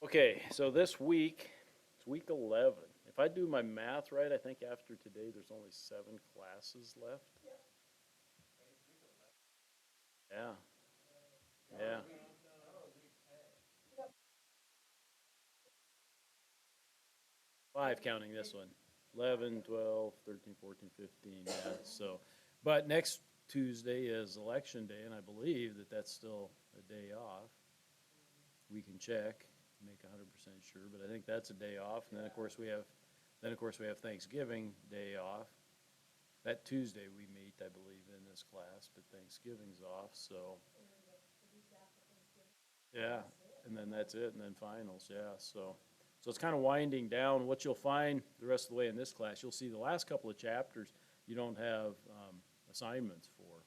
Okay, so this week, it's week 11. If I do my math right, I think after today, there's only 7 classes left. Yeah, yeah. 5 counting this one. 11, 12, 13, 14, 15, yeah, so. But next Tuesday is election day, and I believe that that's still a day off. We can check, make 100% sure, but I think that's a day off. And then, of course, we have Thanksgiving day off. That Tuesday we meet, I believe, in this class, but Thanksgiving's off, so, yeah. And then that's it, and then finals, yeah, so. So it's kind of winding down. What you'll find the rest of the way in this class, you'll see the last couple of chapters, you don't have assignments for.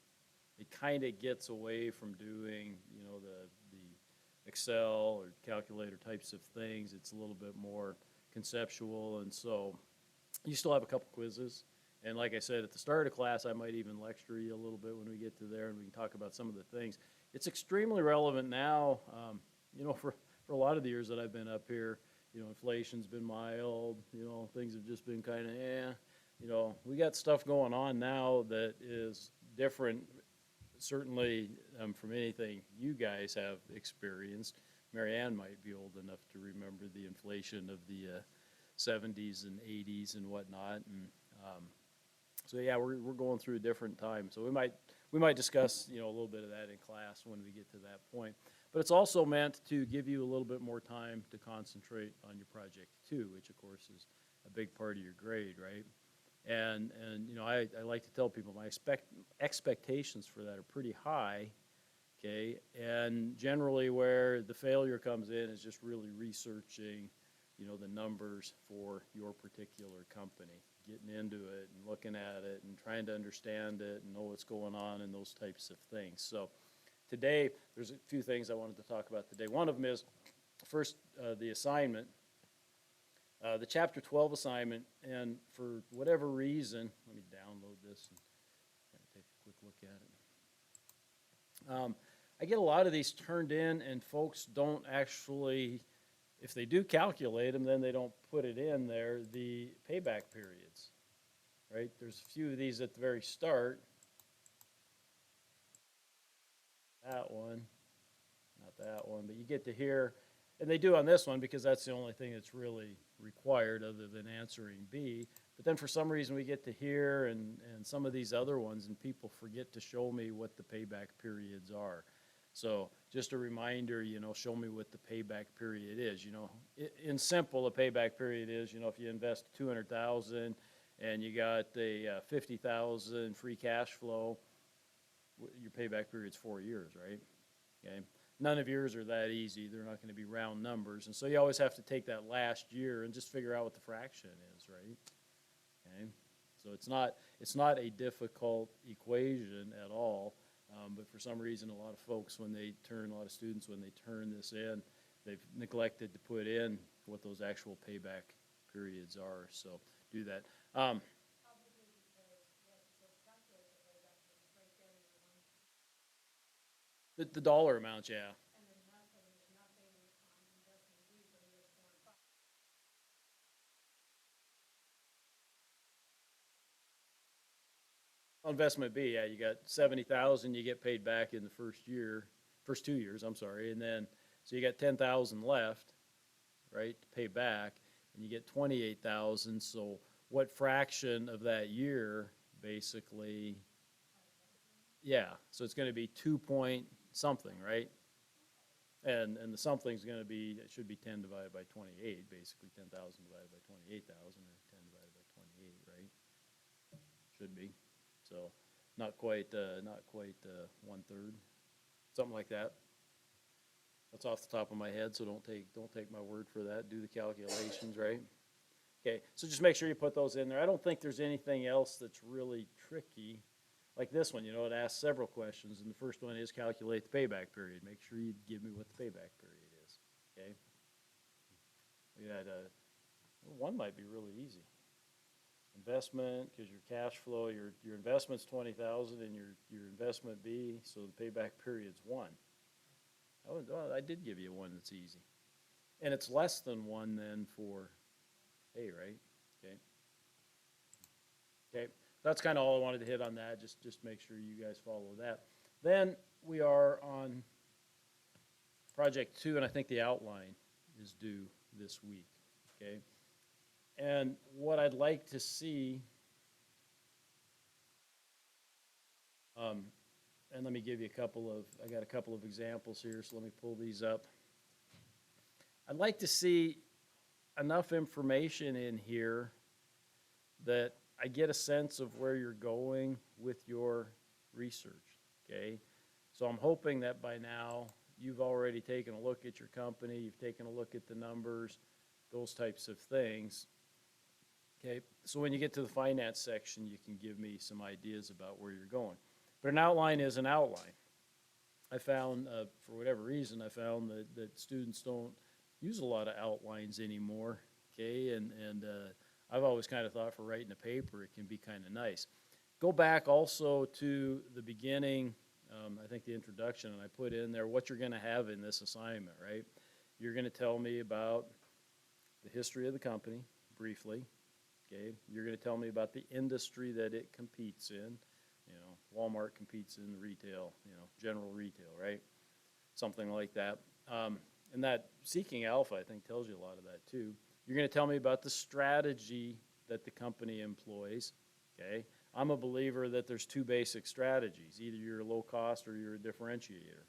It kind of gets away from doing, the Excel or calculator types of things. It's a little bit more conceptual, and so you still have a couple quizzes. And like I said, at the start of class, I might even lecture you a little bit when we get to there, and we can talk about some of the things. It's extremely relevant now, for a lot of the years that I've been up here. Inflation's been mild, things have just been kind of, we got stuff going on now that is different, certainly, from anything you guys have experienced. Mary Ann might be old enough to remember the inflation of the 70s and 80s and whatnot. And so yeah, we're going through a different time. So we might discuss a little bit of that in class when we get to that point. But it's also meant to give you a little bit more time to concentrate on your project too, which of course is a big part of your grade, right? And I like to tell people my expectations for that are pretty high, okay? And generally where the failure comes in is just really researching, the numbers for your particular company, getting into it and looking at it and trying to understand it and know what's going on and those types of things. So today, there's a few things I wanted to talk about today. One of them is, first, the assignment. The Chapter 12 assignment, and for whatever reason, let me download this and kind of take a quick look at it. I get a lot of these turned in, and folks don't actually, if they do calculate them, then they don't put it in there, the payback periods, right? There's a few of these at the very start. That one, not that one, but you get to hear, and they do on this one because that's the only thing that's really required other than answering B. But then for some reason we get to hear and some of these other ones, and people forget to show me what the payback periods are. So just a reminder, show me what the payback period is. In simple, a payback period is, if you invest 200,000 and you got a 50,000 free cash flow, your payback period's 4 years, right? Okay. None of yours are that easy. They're not going to be round numbers. And so you always have to take that last year and just figure out what the fraction is, right? Okay. So it's not a difficult equation at all. But for some reason, a lot of folks, a lot of students, when they turn this in, they've neglected to put in what those actual payback periods are. So do that. The dollar amounts, yeah. Investment B, yeah, you got 70,000, you get paid back in the first 2 years, I'm sorry, and then, so you got 10,000 left, right, to pay back, and you get 28,000, so what fraction of that year, basically, yeah, so it's gonna be 2 point something, right? And the something's gonna be, it should be 10 divided by 28, basically 10,000 divided by 28,000, or 10 divided by 28, right? Should be. So not quite 1/3, something like that. That's off the top of my head, so don't take my word for that. Do the calculations, right? Okay, so just make sure you put those in there. I don't think there's anything else that's really tricky. Like this one, it asks several questions, and the first one is calculate the payback period. Make sure you give me what the payback period is, okay? We had one might be really easy. Investment, because your cash flow, your investment's 20,000 and your investment B, so the payback period's 1. Well, I did give you one that's easy. And it's less than 1 then for A, right? Okay. Okay, that's kind of all I wanted to hit on that, just make sure you guys follow that. Then we are on project 2, and I think the outline is due this week, okay? And what I'd like to see, and let me give you I got a couple of examples here, so let me pull these up. I'd like to see enough information in here that I get a sense of where you're going with your research, okay? So I'm hoping that by now you've already taken a look at your company, you've taken a look at the numbers, those types of things. Okay, so when you get to the finance section, you can give me some ideas about where you're going. But an outline is an outline. I found, for whatever reason, I found that students don't use a lot of outlines anymore, okay? And I've always kind of thought for writing a paper, it can be kind of nice. Go back also to the beginning, I think the introduction, and I put in there what you're going to have in this assignment, right? You're going to tell me about the history of the company, briefly, okay? You're going to tell me about the industry that it competes in. You know, Walmart competes in retail, you know, general retail, right? Something like that. And that Seeking Alpha, I think, tells you a lot of that too. You're going to tell me about the strategy that the company employs, okay? I'm a believer that there's 2 basic strategies. Either you're low cost or you're a differentiator.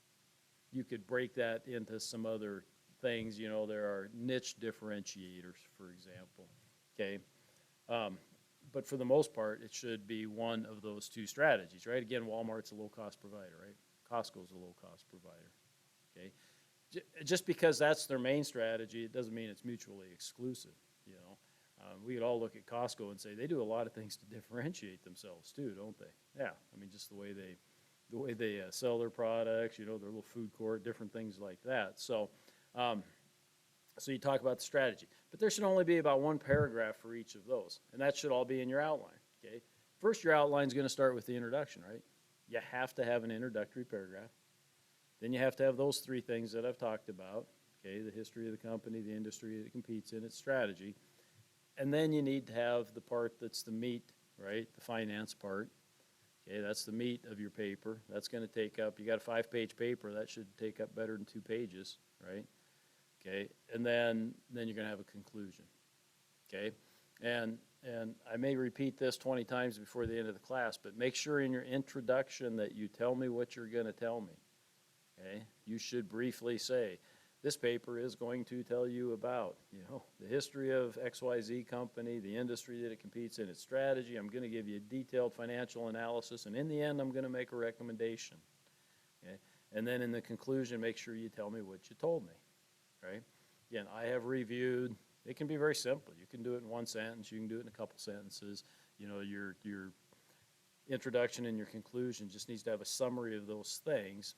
You could break that into some other things. You know, there are niche differentiators, for example, okay? But for the most part, it should be one of those 2 strategies, right? Again, Walmart's a low-cost provider, right? Costco's a low-cost provider, okay? Just because that's their main strategy, it doesn't mean it's mutually exclusive, you know? We could all look at Costco and say they do a lot of things to differentiate themselves too, don't they? Yeah, I mean, just the way they sell their products, you know, their little food court, different things like that. So, so you talk about the strategy, but there should only be about 1 paragraph for each of those, and that should all be in your outline, okay? First, your outline is going to start with the introduction, right? You have to have an introductory paragraph. Then you have to have those 3 things that I've talked about, okay? The history of the company, the industry it competes in, its strategy. And then you need to have the part that's the meat, right? The finance part. Okay, that's the meat of your paper. That's going to take up, you got a 5-page paper, that should take up better than 2 pages, right? Okay, and then you're going to have a conclusion. Okay, and I may repeat this 20 times before the end of the class, but make sure in your introduction that you tell me what you're going to tell me. Okay, you should briefly say, this paper is going to tell you about, you know, the history of XYZ company, the industry that it competes in, its strategy. I'm going to give you a detailed financial analysis, and in the end, I'm going to make a recommendation. Okay, and then in the conclusion, make sure you tell me what you told me. Right? Again, I have reviewed, it can be very simple. You can do it in 1 sentence, you can do it in a couple sentences. You know, your introduction and your conclusion just needs to have a summary of those things.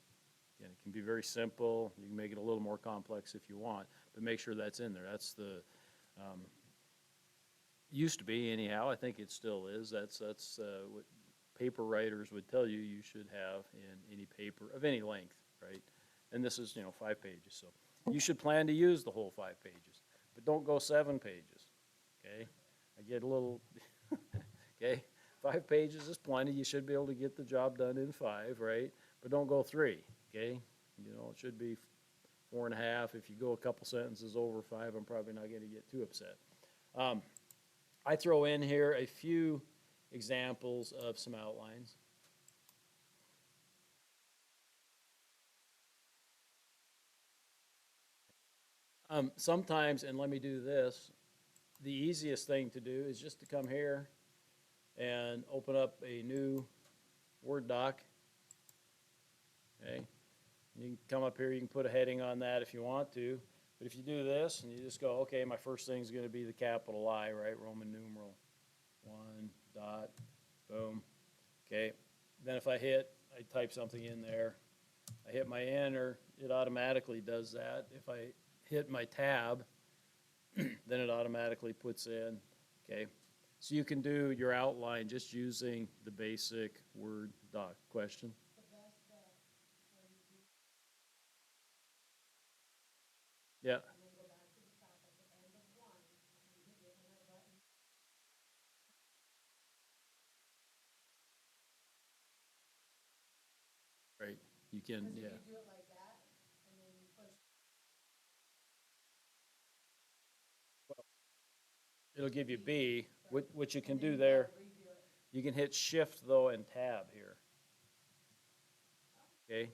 Again, it can be very simple. You can make it a little more complex if you want, but make sure that's in there. That's the, used to be anyhow, I think it still is. That's what paper writers would tell you you should have in any paper of any length, right? And this is, you know, 5 pages, so. You should plan to use the whole 5 pages, but don't go 7 pages, okay? I get a little, okay? 5 pages is plenty. You should be able to get the job done in 5, right? But don't go 3, okay? You know, it should be 4.5. If you go a couple sentences over 5, I'm probably not going to get too upset. I throw in here a few examples of some outlines. Sometimes, and let me do this, the easiest thing to do is just to come here and open up a new Word doc. Okay, you can come up here, you can put a heading on that if you want to, but if you do this and you just go, okay, my first thing is going to be the capital I, right, Roman numeral 1 dot, boom, okay, then if I type something in there, I hit my enter, it automatically does that. If I hit my tab, then it automatically puts in, okay? So you can do your outline just using the basic Word doc. Question? Yeah. You can, Because if yeah. you do it like that, and then you push, It'll give you B, what you can and then do you there, gotta redo it. you can hit Shift though and Tab here. Okay?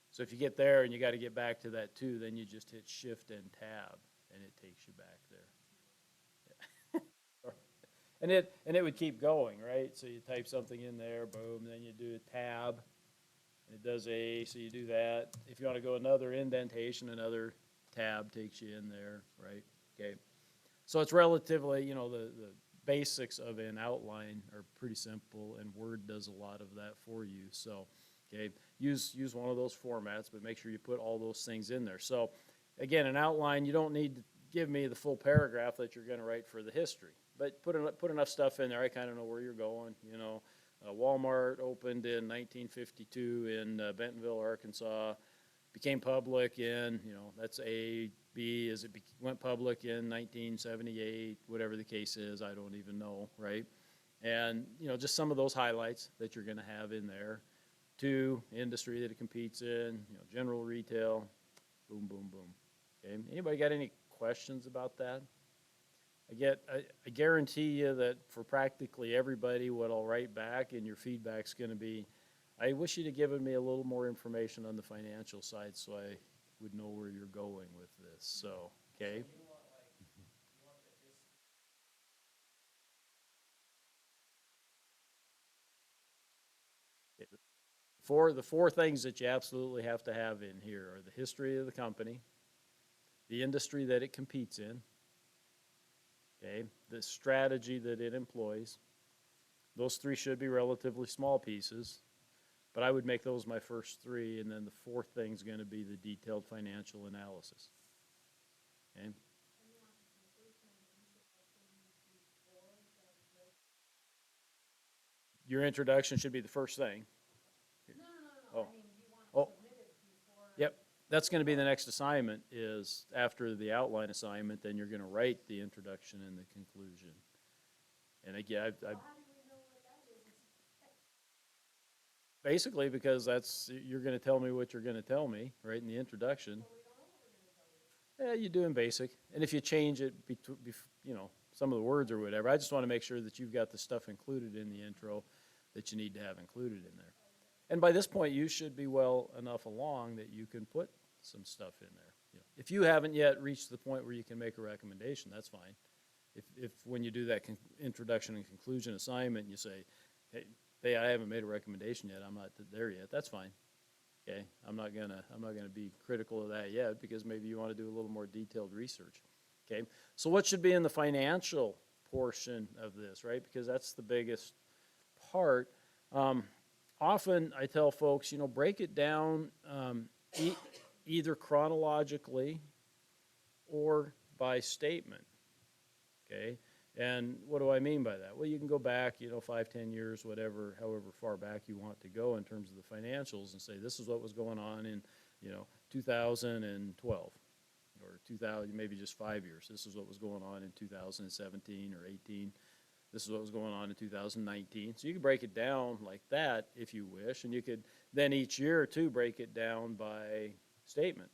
So if you get there and you gotta get back to that two, then you just hit Shift and Tab, and it takes you back there. And it would keep going, right? So you type something in there, boom, then you do a tab, and it does A, so you do that. If you wanna go another indentation, another tab takes you in there, right? Okay. So it's relatively, the basics of an outline are pretty simple, and Word does a lot of that for you. So, okay, use one of those formats, but make sure you put all those things in there. So, again, an outline, you don't need to give me the full paragraph that you're going to write for the history, but put enough stuff in there. I kind of know where you're going. Walmart opened in 1952 in Bentonville, Arkansas. Became public in, that's A, B, as it went public in 1978, whatever the case is, I don't even know, right? And, just some of those highlights that you're gonna have in there. Two, industry that it competes in, general retail, boom, boom, boom. Okay, anybody got any questions about that? I guarantee you that for practically everybody, what I'll write back and your feedback's gonna be, I wish you'd have given me a little more information on the financial side so I would know where you're going with this, so, okay? The four things that you absolutely have to have in here are the history of the company, the industry that it competes in, okay, the strategy that it employs. Those three should be relatively small pieces, but I would make those my first three, and then the fourth thing's gonna be the detailed financial analysis. Okay? Your introduction should be the first thing. No, Oh. I mean, you want Oh. to submit it before. Yep, that's gonna be the next assignment, is after the outline assignment, then you're gonna write the introduction and the conclusion. And again, Well, how do we know what that is? basically, because you're gonna tell me what you're gonna tell me, right, in the introduction. But we don't know what we're gonna tell you. Yeah, you do in basic, and if you change it, some of the words or whatever, I just wanna make sure that you've got the stuff included in the intro that you need to have included in there. And by this point, you should be well enough along that you can put some stuff in there. If you haven't yet reached the point where you can make a recommendation, that's fine. If when you do that introduction and conclusion assignment, you say, hey, I haven't made a recommendation yet, I'm not there yet, that's fine. Okay, I'm not gonna be critical of that yet, because maybe you wanna do a little more detailed research. Okay, so what should be in the financial portion of this, right? Because that's the biggest part. Often I tell folks, break it down either chronologically or by statement. Okay, and what do I mean by that? Well, you can go back, 5, 10 years, whatever, however far back you want to go in terms of the financials, and say this is what was going on in 2012, or 2000, maybe just 5 years. This is what was going on in 2017 or 18. This is what was going on in 2019. So you can break it down like that if you wish, and you could then each year too break it down by statement,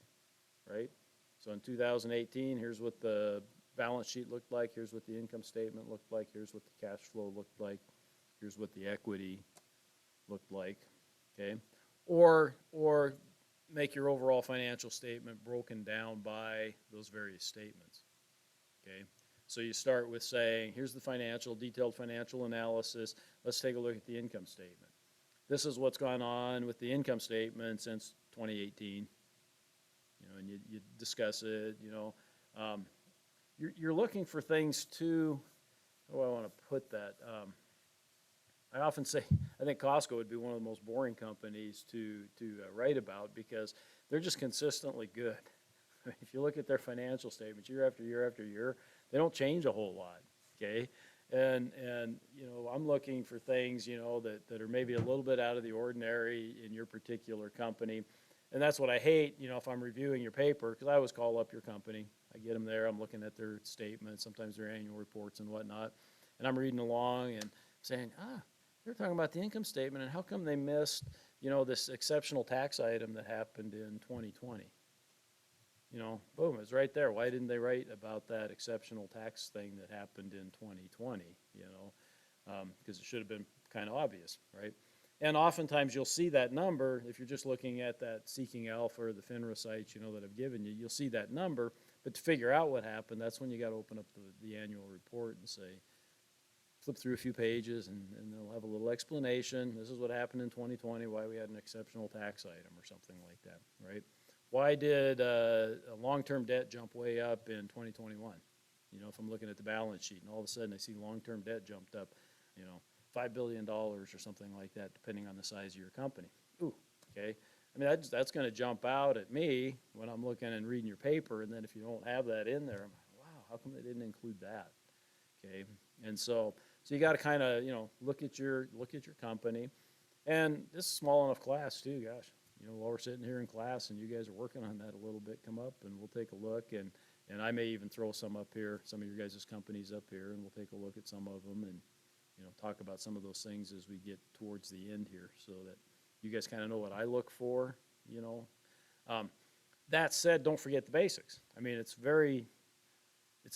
right? So in 2018, here's what the balance sheet looked like, here's what the income statement looked like, here's what the cash flow looked like, here's what the equity looked like, okay? Or make your overall financial statement broken down by those various statements, okay? So you start with saying, here's the detailed financial analysis. Let's take a look at the income statement. This is what's gone on with the income statement since 2018. And you discuss it, You're looking for things too, how do I want to put that? I often say, I think Costco would be one of the most boring companies to write about, because they're just consistently good. If you look at their financial statements year after year after year, they don't change a whole lot, okay? And I'm looking for things, that are maybe a little bit out of the ordinary in your particular company. And that's what I hate, if I'm reviewing your paper, because I always call up your company. I get them there, I'm looking at their statements, sometimes their annual reports and whatnot. And I'm reading along and saying, they're talking about the income statement, and how come they missed, you know, this exceptional tax item that happened in 2020. You know, boom, it's right there. Why didn't they write about that exceptional tax thing that happened in 2020, you know? Because it should have been kind of obvious, right? And oftentimes you'll see that number, if you're just looking at that Seeking Alpha or the FINRA sites, you know, that I've given you, you'll see that number, but to figure out what happened, that's when you gotta open up the annual report and say, flip through a few pages and they'll have a little explanation. This is what happened in 2020, why we had an exceptional tax item or something like that, right? Why did a long-term debt jump way up in 2021? You know, if I'm looking at the balance sheet and all of a sudden I see long-term debt jumped up, you know, $5 billion or something like that, depending on the size of your company. Ooh, okay. I mean, that's going to jump out at me when I'm looking and reading your paper. And then if you don't have that in there, I'm like, wow, how come they didn't include that? Okay. And so you got to kind of, you know, look at your company. And this is a small enough class too, gosh. You know, while we're sitting here in class and you guys are working on that a little bit, come up and we'll take a look. And I may even throw some up here, some of your guys' companies up here, and we'll take a look at some of them and, you know, talk about some of those things as we get towards the end here so that you guys kind of know what I look for, you know. That said, don't forget the basics. I mean, it's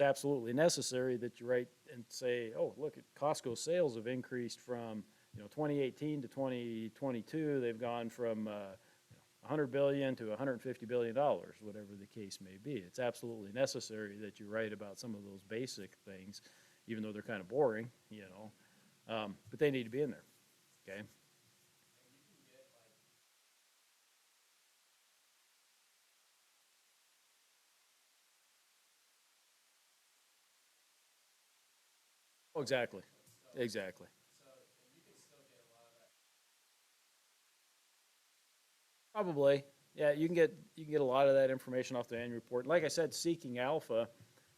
absolutely necessary that you write and say, oh, look, at Costco sales have increased from, you know, 2018 to 2022. They've gone from 100 billion to 150 billion dollars, whatever the case may be. It's absolutely necessary that you write about some of those basic things, even though they're kind of boring, you know, but they need to be in there, okay? Oh, exactly, exactly. Probably, yeah. You can get a lot of that information off the annual report. Like I said, Seeking Alpha.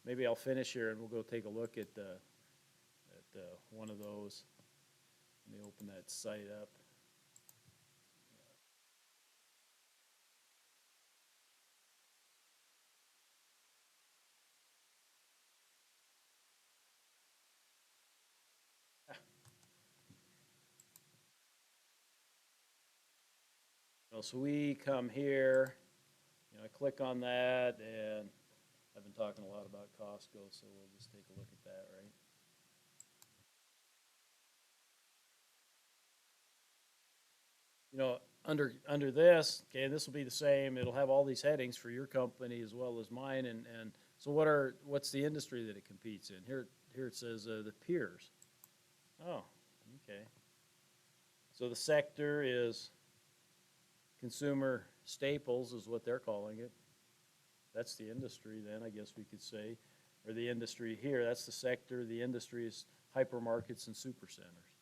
Maybe I'll finish here and we'll go take a look at one of those. Let me open that site up. So we come here. You know, I click on that, and I've been talking a lot about Costco, so we'll just take a look at that, right? You know, under this, okay, this will be the same. It'll have all these headings for your company as well as mine, and so what's the industry that it competes in? Here it says the peers. Oh, okay. So the sector is consumer staples, is what they're calling it. That's the industry, then I guess we could say, or the industry here. That's the sector. The industry is hypermarkets and supercenters.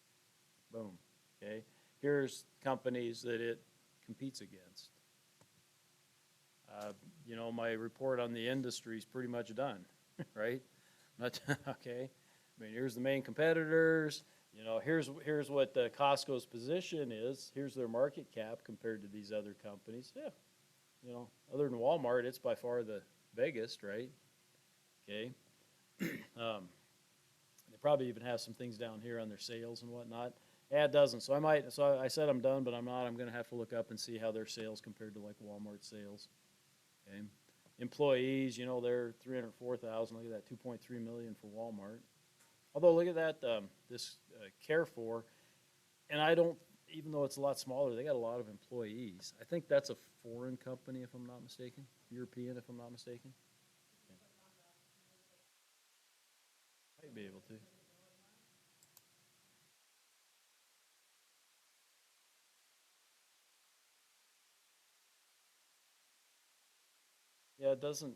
Boom. Okay. Here's companies that it competes against. You know, my report on the industry is pretty much done, right? Not okay. I mean, here's the main competitors. You know, here's what Costco's position is. Here's their market cap compared to these other companies. Yeah, you know, other than Walmart, it's by far the biggest, right? Okay. They probably even have some things down here on their sales and whatnot. Yeah, it doesn't. So I said I'm done, but I'm not. I'm going to have to look up and see how their sales compared to like Walmart sales. Okay. Employees, you know, they're 304,000. Look at that, 2.3 million for Walmart. Although, look at that, this Carrefour, and I don't, even though it's a lot smaller, they got a lot of employees. I think that's a foreign company, if I'm not mistaken. European, if I'm not mistaken. Might be able to. Yeah, it doesn't.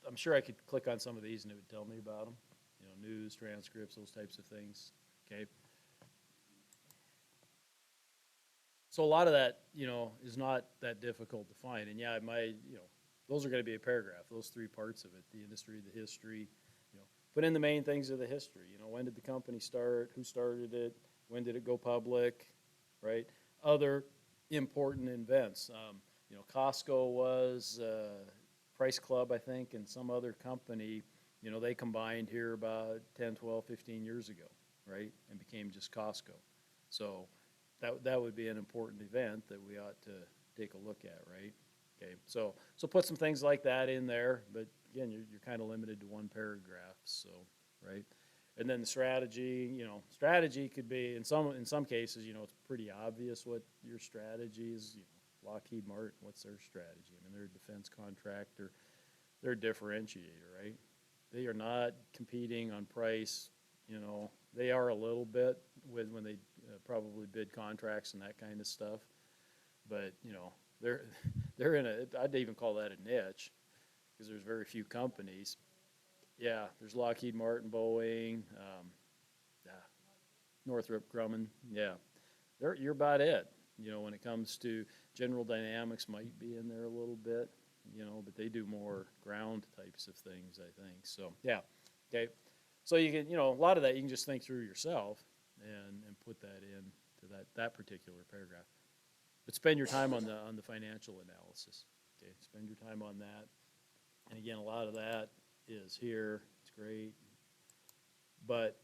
I'm sure I could click on some of these and it would tell me about them. You know, news, transcripts, those types of things. Okay. So a lot of that, you know, is not that difficult to find. And yeah, you know, those are going to be a paragraph, those three parts of it, the industry, the history, you know, put in the main things of the history. You know, when did the company start? Who started it? When did it go public? Right? Other important events. You know, Costco was Price Club, I think, and some other company, you know, they combined here about 10, 12, 15 years ago, right? And became just Costco. So, that would be an important event that we ought to take a look at, right? Okay, so put some things like that in there, but again, you're kind of limited to one paragraph, so, right? And then the strategy, strategy could be, in some cases, it's pretty obvious what your strategy is. Lockheed Martin, what's their strategy? I mean, they're a defense contractor, they're a differentiator, right? They are not competing on price, they are a little bit when they probably bid contracts and that kind of stuff. But, they're in I'd even call that a niche, because there's very few companies. Yeah, there's Lockheed Martin, Boeing, yeah, Northrop Grumman, yeah. You're about it, when it comes to General Dynamics might be in there a little bit, but they do more ground types of things, I think. So, yeah, okay. So you can, a lot of that you can just think through yourself and put that in to that particular paragraph. But spend your time on the financial analysis, okay? Spend your time on that. And again, a lot of that is here, it's great. But,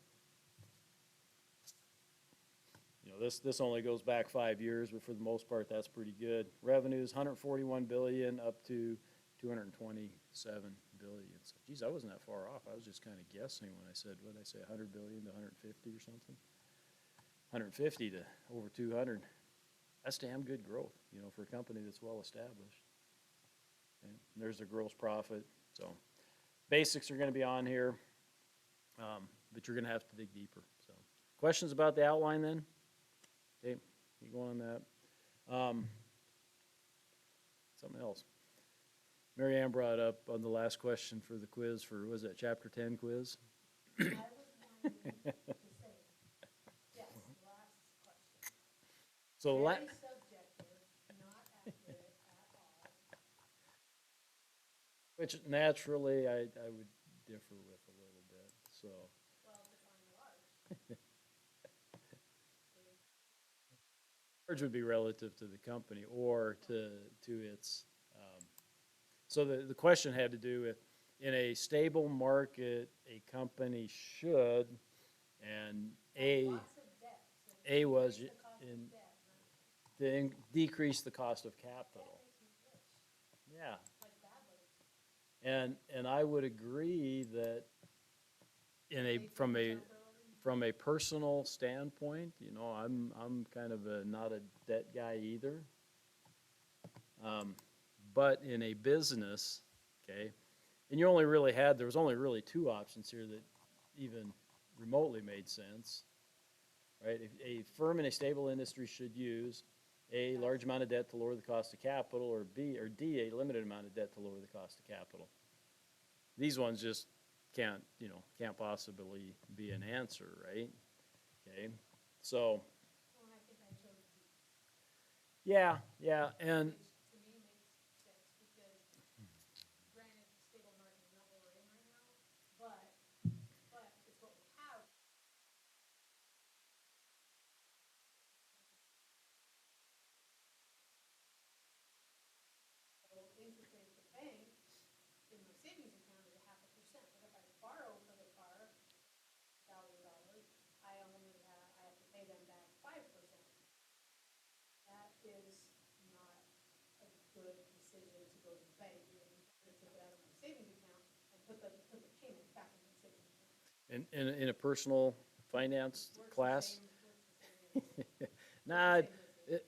this only goes back 5 years, but for the most part, that's pretty good. Revenues, 141 billion up to 227 billion. So, geez, I wasn't that far off. I was just kind of guessing when I said, what did I say, 100 billion to 150 or something? 150 to over 200. That's damn good growth, for a company that's well established. Okay. And there's the gross profit. So basics are going to be on here, but you're going to have to dig deeper. So questions about the outline then? Okay, keep going on that. Something else. Mary Ann brought up on the last question for the quiz for, was that chapter 10 quiz? I was wanting to say, yes, last question. So Very subjective, not accurate at all. which naturally I would differ with a little bit, so. Well, define large. Large would be relative to the company or to its, so the question had to do with, in a stable market, a company should, and Lots of debt. So A was decrease the cost of in, debt, right? decrease the cost of That capital. makes me rich, Yeah, like badly. and I would agree that from a personal standpoint, I'm kind of not a debt guy either. But in a business, okay, and there was only really two options here that even remotely made sense, right? A firm in a stable industry should use A, large amount of debt to lower the cost of capital, or D, a limited amount of debt to lower the cost of capital. These ones just can't possibly be an answer, right? Okay, so, Well, and I think I chose D, yeah, and, which to me makes sense because granted, the stable market is not what we're in right now, but it's what we have. So interest rate at the bank in my savings account is 0.5%, but if I borrow for the car, $1,000, I have to pay them back 5%. That is not a good decision to go to the bank. It would be better to take it out of my savings account and put the payment back in my savings account. in a personal finance Works the class. same- works the same. Nah,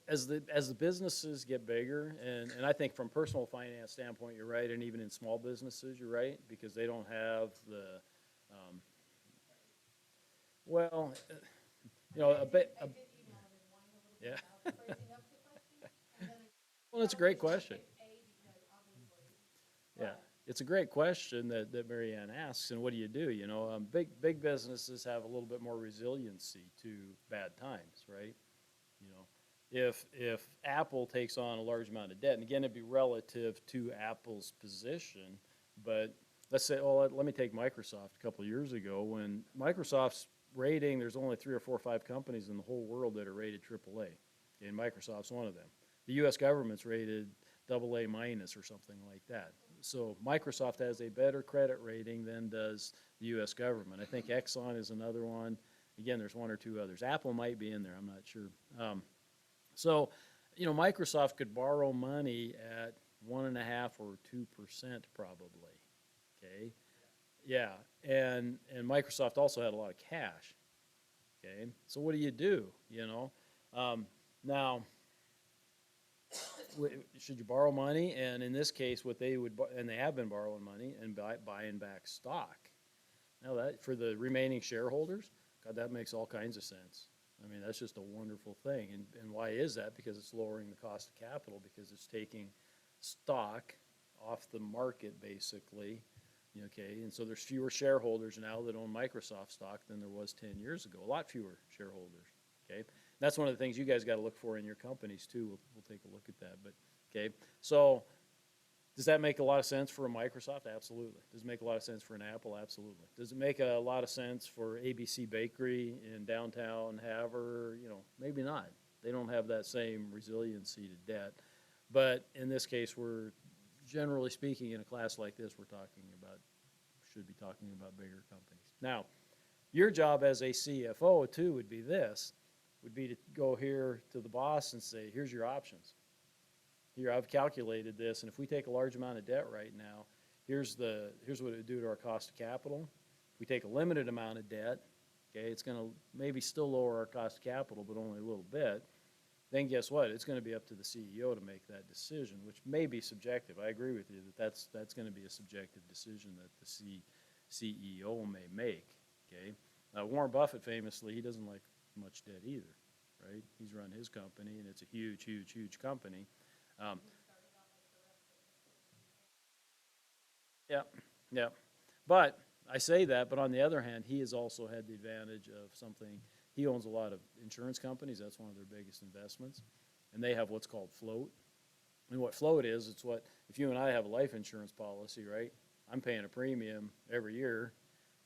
as the businesses get bigger, and I think from personal finance standpoint, you're right, and even in small businesses, you're right, because they don't have the, well, a bit, I did email him and whine a little bit Yeah. about the phrasing of the question, and then I. well, it's a great question. A, because obviously. Yeah, but it's a great question that Mary Ann asks, and what do? Big businesses have a little bit more resiliency to bad times, right? If Apple takes on a large amount of debt, and again, it'd be relative to Apple's position, but let's say, let me take Microsoft a couple of years ago, when Microsoft's rating, there's only 3 or 4 or 5 companies in the whole world that are rated AAA, and Microsoft's one of them. The US government's rated AA minus or something like that. So Microsoft has a better credit rating than does the US government. I think Exxon is another one. Again, there's 1 or 2 others. Apple might be in there, I'm not sure. So, Microsoft could borrow money at 1.5 or 2% probably. Okay. Yeah. And Microsoft also had a lot of cash. Okay. So what do you do? Now, should you borrow money? And in this case, what they would, and they have been borrowing money and buying back stock. Now that for the remaining shareholders, God, that makes all kinds of sense. I mean, that's just a wonderful thing. And why is that? Because it's lowering the cost of capital, because it's taking stock off the market, basically. Okay, and so there's fewer shareholders now that own Microsoft stock than there was 10 years ago. A lot fewer shareholders. Okay, that's one of the things you guys got to look for in your companies too. We'll take a look at that. But okay, so does that make a lot of sense for a Microsoft? Absolutely. Does it make a lot of sense for an Apple? Absolutely. Does it make a lot of sense for ABC Bakery in downtown Havre? Maybe not. They don't have that same resiliency to debt. But in this case, we're generally speaking, in a class like this, should be talking about bigger companies. Now, your job as a CFO too would be to go here to the boss and say, here's your options. Here, I've calculated this, and if we take a large amount of debt right now, here's what it would do to our cost of capital. If we take a limited amount of debt, okay, it's going to maybe still lower our cost of capital, but only a little bit. Then guess what? It's going to be up to the CEO to make that decision, which may be subjective. I agree with you that's going to be a subjective decision that the CEO may make. Okay, Warren Buffett famously, he doesn't like much debt either, right? He's run his company, and it's a huge, huge, huge company. Yeah, yeah. But I say that, but on the other hand, he has also had the advantage of something. He owns a lot of insurance companies. That's one of their biggest investments. And they have what's called float. And what float is, it's what, if you and I have a life insurance policy, right? I'm paying a premium every year,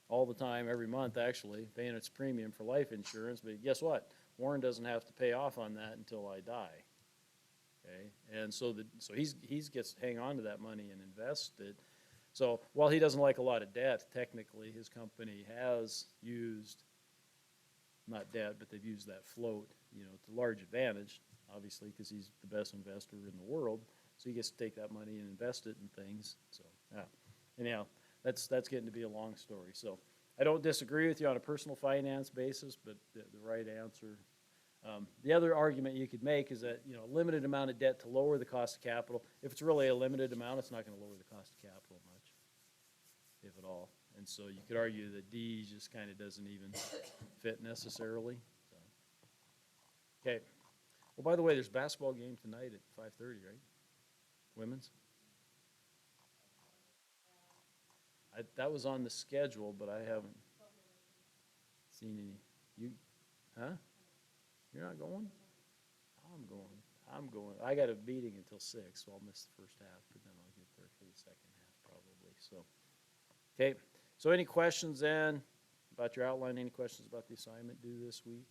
all the time, every month actually, paying its premium for life insurance. But guess what? Warren doesn't have to pay off on that until I die. Okay, and so he gets to hang on to that money and invest it. So while he doesn't like a lot of debt, technically his company has used, not debt, but they've used that float, to large advantage, obviously, because he's the best investor in the world. So he gets to take that money and invest it in things. So yeah, anyhow, that's getting to be a long story. So I don't disagree with you on a personal finance basis, but the right answer. The other argument you could make is that, a limited amount of debt to lower the cost of capital. If it's really a limited amount, it's not going to lower the cost of capital much, if at all. And so you could argue that D just kind of doesn't even fit necessarily. So. Okay. Well, by the way, there's a basketball game tonight at 5:30, right? Women's? That was on the schedule, but I haven't seen any. You, huh? You're not going? I'm going. I got a meeting until 6, so I'll miss the first half, but then I'll get there for the second half probably. So, okay. So any questions then about your outline? Any questions about the assignment due this week?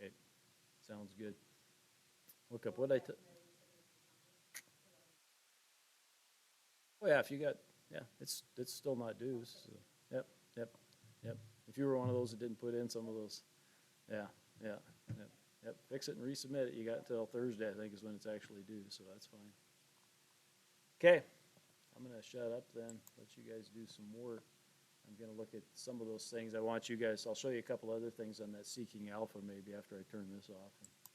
Okay. Sounds good. Look up what oh yeah, if you got, it's still not due. So, yep. If you were one of those that didn't put in some of those, yep. Fix it and resubmit it. You got till Thursday, I think, is when it's actually due, so that's fine. Okay, I'm gonna shut up then, let you guys do some work. I'm gonna look at some of those things. I want you guys, I'll show you a couple other things on that Seeking Alpha maybe after I turn this off.